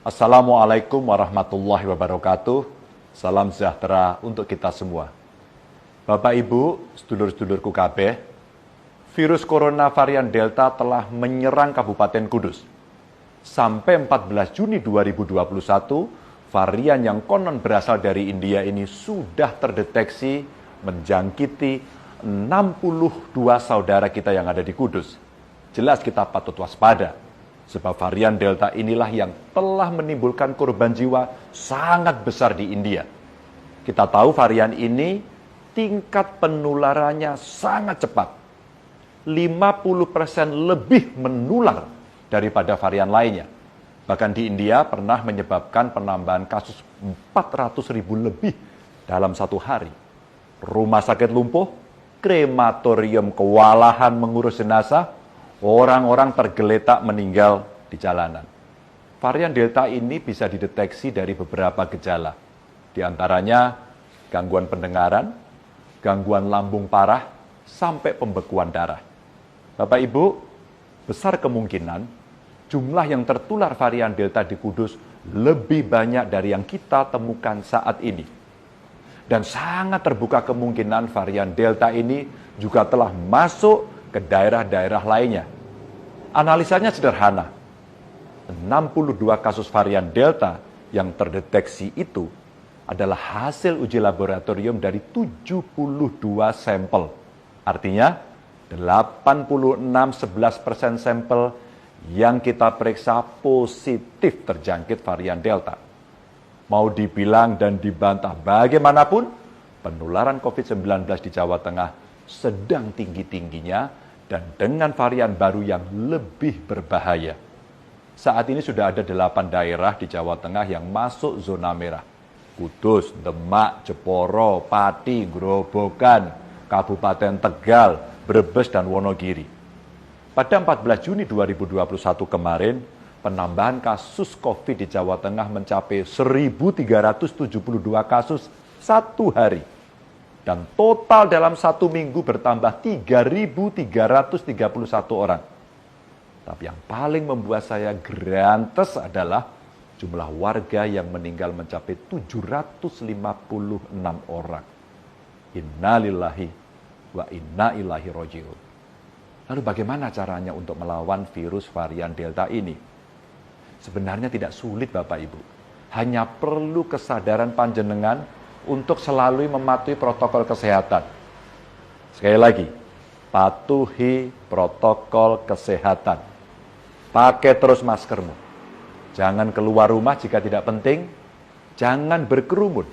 Assalamualaikum warahmatullahi wabarakatuh. Salam sejahtera untuk kita semua. Bapak Ibu, sedulur-sedulurku kabeh, virus corona varian Delta telah menyerang Kabupaten Kudus. Sampai 14 Juni 2021, varian yang konon berasal dari India ini sudah terdeteksi menjangkiti 62 saudara kita yang ada di Kudus. Jelas kita patut waspada, sebab varian Delta inilah yang telah menimbulkan korban jiwa sangat besar di India. Kita tahu varian ini tingkat penularannya sangat cepat. 50% lebih menular daripada varian lainnya. Bahkan di India pernah menyebabkan penambahan kasus 400.000 lebih dalam satu hari. Rumah sakit lumpuh, krematorium kewalahan mengurus jenazah, orang-orang tergeletak meninggal di jalanan. Varian Delta ini bisa dideteksi dari beberapa gejala. Di antaranya gangguan pendengaran, gangguan lambung parah, sampai pembekuan darah. Bapak Ibu, besar kemungkinan jumlah yang tertular varian Delta di Kudus lebih banyak dari yang kita temukan saat ini. Dan sangat terbuka kemungkinan varian Delta ini juga telah masuk ke daerah-daerah lainnya. Analisanya sederhana. 62 kasus varian Delta yang terdeteksi itu adalah hasil uji laboratorium dari 72 sampel. Artinya 86,11% sampel yang kita periksa positif terjangkit varian Delta. Mau dibilang dan dibantah bagaimanapun, penularan COVID-19 di Jawa Tengah sedang tinggi-tingginya dan dengan varian baru yang lebih berbahaya. Saat ini sudah ada 8 daerah di Jawa Tengah yang masuk zona merah. Kudus, Demak, Jeporo, Pati, Grobogan, Kabupaten Tegal, Brebes, dan Wonogiri. Pada 14 Juni 2021 kemarin, penambahan kasus COVID di Jawa Tengah mencapai 1.372 kasus satu hari. Dan total dalam satu minggu bertambah 3.331 orang. Tapi yang paling membuat saya grantes adalah jumlah warga yang meninggal mencapai 756 orang. Innalillahi wa inna ilaihi raji'un. Lalu bagaimana caranya untuk melawan virus varian Delta ini? Sebenarnya tidak sulit Bapak Ibu. Hanya perlu kesadaran panjenengan untuk selalu mematuhi protokol kesehatan. Sekali lagi, patuhi protokol kesehatan. Pakai terus maskermu. Jangan keluar rumah jika tidak penting. Jangan berkerumun.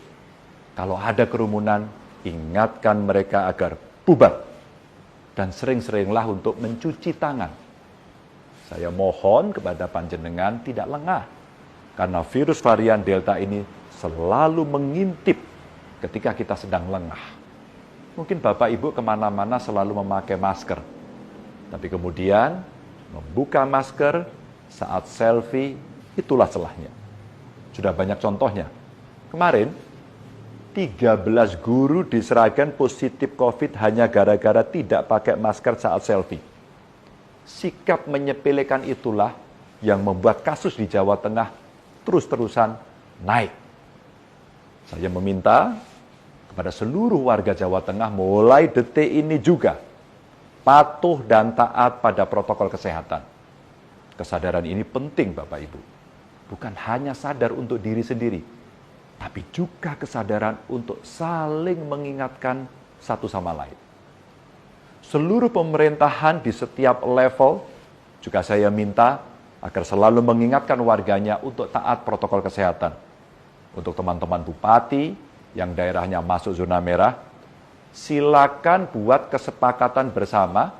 Kalau ada kerumunan, ingatkan mereka agar bubar. Dan sering-seringlah untuk mencuci tangan. Saya mohon kepada panjenengan tidak lengah. Karena virus varian Delta ini selalu mengintip ketika kita sedang lengah. Mungkin Bapak Ibu kemana-mana selalu memakai masker. Tapi kemudian membuka masker saat selfie, itulah celahnya. Sudah banyak contohnya. Kemarin, 13 guru di Sragen positif COVID hanya gara-gara tidak pakai masker saat selfie. Sikap menyepelekan itulah yang membuat kasus di Jawa Tengah terus-terusan naik. Saya meminta kepada seluruh warga Jawa Tengah mulai detik ini juga patuh dan taat pada protokol kesehatan. Kesadaran ini penting Bapak Ibu. Bukan hanya sadar untuk diri sendiri, tapi juga kesadaran untuk saling mengingatkan satu sama lain. Seluruh pemerintahan di setiap level juga saya minta agar selalu mengingatkan warganya untuk taat protokol kesehatan. Untuk teman-teman bupati yang daerahnya masuk zona merah, silakan buat kesepakatan bersama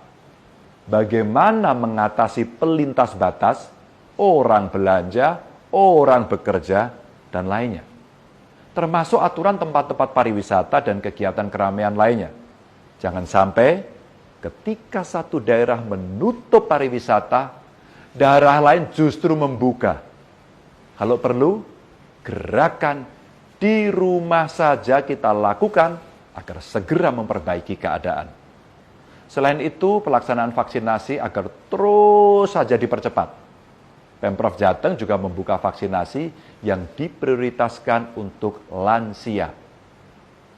bagaimana mengatasi pelintas batas, orang belanja, orang bekerja, dan lainnya. Termasuk aturan tempat-tempat pariwisata dan kegiatan keramaian lainnya. Jangan sampai ketika satu daerah menutup pariwisata, daerah lain justru membuka. Kalau perlu, gerakan di rumah saja kita lakukan agar segera memperbaiki keadaan. Selain itu, pelaksanaan vaksinasi agar terus saja dipercepat. Pemprov Jateng juga membuka vaksinasi yang diprioritaskan untuk lansia.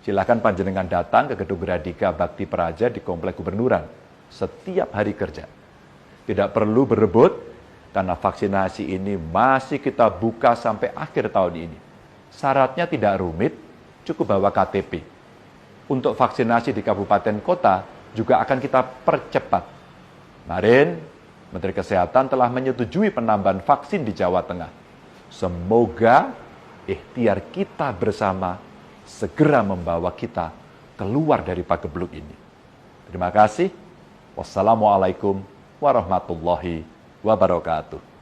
Silakan panjenengan datang ke Gedung Gradika Bakti Praja di Komplek Gubernuran setiap hari kerja. Tidak perlu berebut, karena vaksinasi ini masih kita buka sampai akhir tahun ini. Syaratnya tidak rumit, cukup bawa KTP. Untuk vaksinasi di kabupaten kota juga akan kita percepat. Kemarin, Menteri Kesehatan telah menyetujui penambahan vaksin di Jawa Tengah. Semoga ikhtiar kita bersama segera membawa kita keluar dari pagebluk ini. Terima kasih. Wassalamualaikum warahmatullahi wabarakatuh.